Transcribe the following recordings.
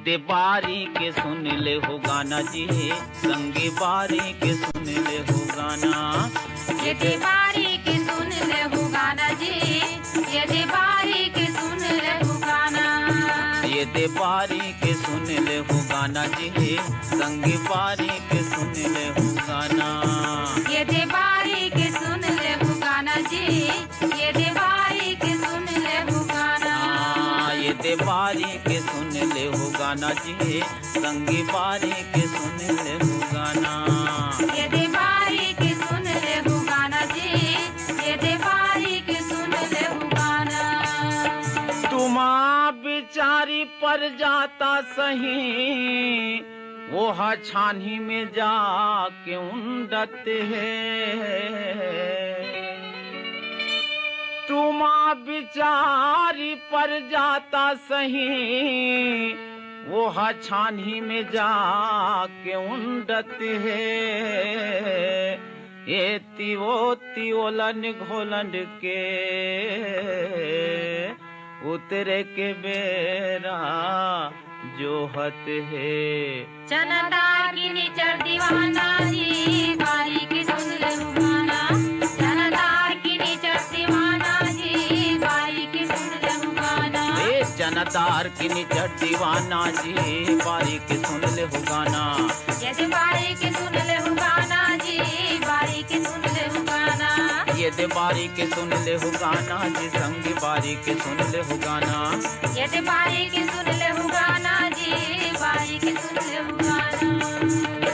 दे बारी के सुन ले हो गाना जी, संगी बारी के सुन ले हो गाना। ये दे बारी के सुन ले हो गाना जी, ये दे बारी के सुन ले हो गाना। ये दे बारी के सुन ले हो गाना जी, संगी बारी के सुन ले हो गाना। ये दे बारी के सुन ले हो गाना जी, ये दे बारी के सुन ले हो गाना। ये दे बारी के सुन ले हो गाना जी, संगी बारी के सुन ले हो गाना। ये दे बारी के सुन ले हो गाना जी, ये दे बारी के सुन ले हो गाना। तुमा बिचारी पर जाता सही, वो छानी में जाके उंडते है। तुमा बिचारी पर जाता सही, वो छानी में जाके उंडते है। ये तिओलन घोलन के उतरे के बेरा जोहत है। जनतार की निचर दीवाना जी, बारी के सुन ले हो गाना। जनतार की निचर दीवाना जी, बारी के सुन ले हो गाना। जनतार की निचर दीवाना जी, बारी के सुन ले हो गाना। ये दे बारी के सुन ले हो गाना जी, बारी के सुन ले हो गाना। ये दे बारी के सुन ले हो गाना जी, संगी बारी के सुन ले हो गाना। ये दे बारी के सुन ले हो गाना जी, बारी के सुन ले हो गाना।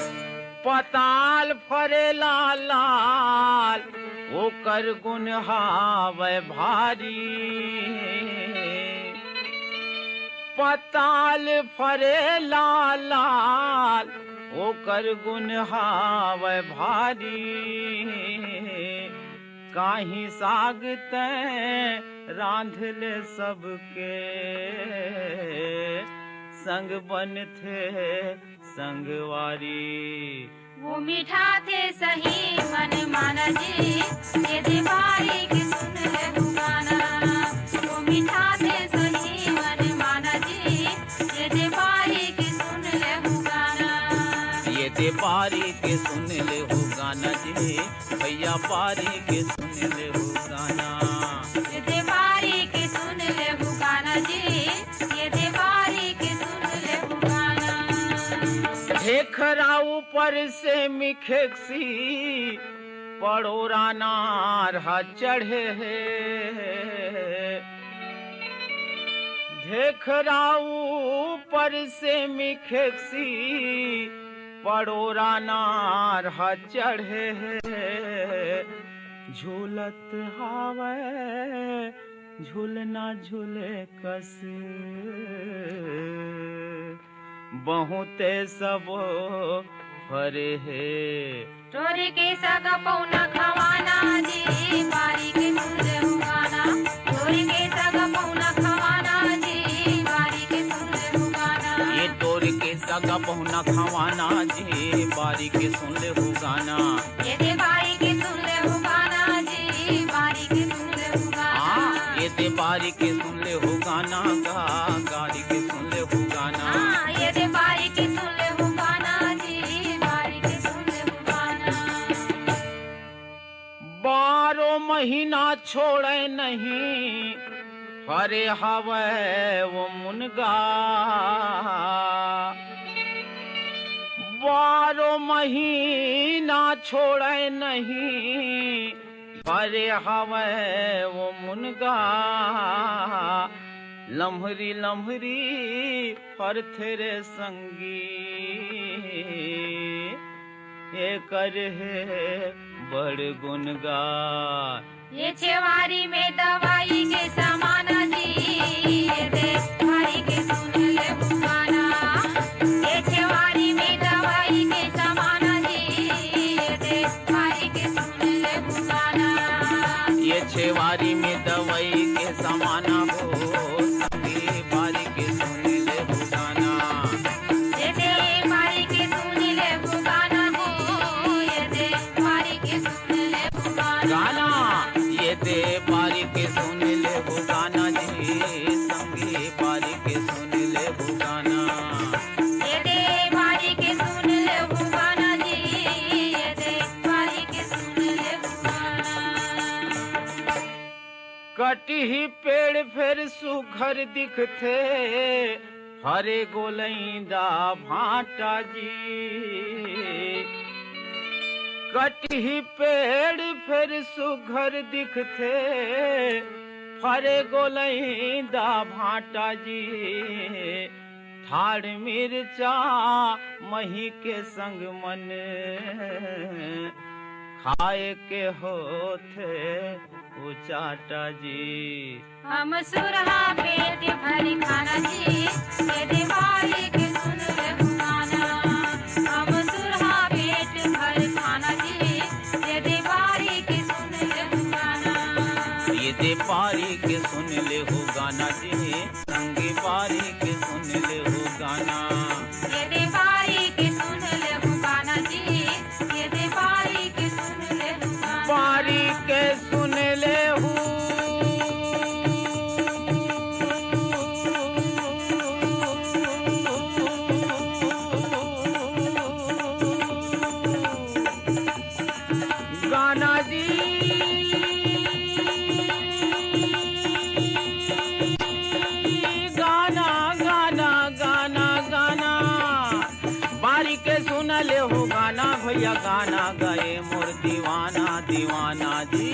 पताल फरे लाल लाल, वो कर गुन हावे भारी। पताल फरे लाल लाल, वो कर गुन हावे भारी। काही सागते रांधले सबके, संग बन थे संगवारी। वो मीठा थे सही मन माना जी, ये दे बारी के सुन ले हो गाना। वो मीठा थे सही मन माना जी, ये दे बारी के सुन ले हो गाना। ये दे बारी के सुन ले हो गाना जी, भैया बारी के सुन ले हो गाना। ये दे बारी के सुन ले हो गाना जी, ये दे बारी के सुन ले हो गाना। ढेखरा ऊपर से मिखेक्सी, पड़ोरा नार चढ़े है। ढेखरा ऊपर से मिखेक्सी, पड़ोरा नार चढ़े है। झूलत हावे झूलना झूले कस, बहुते सब फरे है। टोरी के सगा पौना खवाना जी, बारी के सुन ले हो गाना। टोरी के सगा पौना खवाना जी, बारी के सुन ले हो गाना। ये टोरी के सगा पौना खवाना जी, बारी के सुन ले हो गाना। ये दे बारी के सुन ले हो गाना जी, बारी के सुन ले हो गाना। ये दे बारी के सुन ले हो गाना, गारी के सुन ले हो गाना। ये दे बारी के सुन ले हो गाना जी, बारी के सुन ले हो गाना। 12 महीना छोड़े नहीं, हरे हवे वो मुनगा। 12 महीना छोड़े नहीं, हरे हवे वो मुनगा। लम्हरी लम्हरी फर थेरे संगी, ये कर है बड़ गुनगार। ये छेवारी में दवाई के सामान जी, ये दे बारी के सुन ले हो गाना। ये छेवारी में दवाई के सामान जी, ये दे बारी के सुन ले हो गाना। ये छेवारी में दवाई के सामान हो, संगी बारी के सुन ले हो गाना। ये दे बारी के सुन ले हो गाना हो, ये दे बारी के सुन ले हो गाना। गाना ये दे बारी के सुन ले हो गाना जी, संगी कटी पेड़ फिर सुघर दिखथे हरे गोलैंदा भाटा जी। कटी पेड़ फिर सुघर दिखथे हरे गोलैंदा भाटा जी। ठाड़ मिर्चा मही के संग मन खाए के होथे उचाटा जी। हम सुरहा पेट भरी खाना जी, ये दीवारी के सुन ले गाना। हम सुरहा पेट भरी खाना जी, ये दीवारी के सुन ले गाना। ये दीवारी के सुन ले हो गाना जी, संगी बारी के सुन ले हो गाना। ये दीवारी के सुन ले गाना जी, ये दीवारी के सुन ले गाना। बारी के सुन ले हो गाना जी। गाना गाना गाना गाना बारी के सुन ले हो गाना भैया। गाना गए मोर दीवाना दीवाना जी।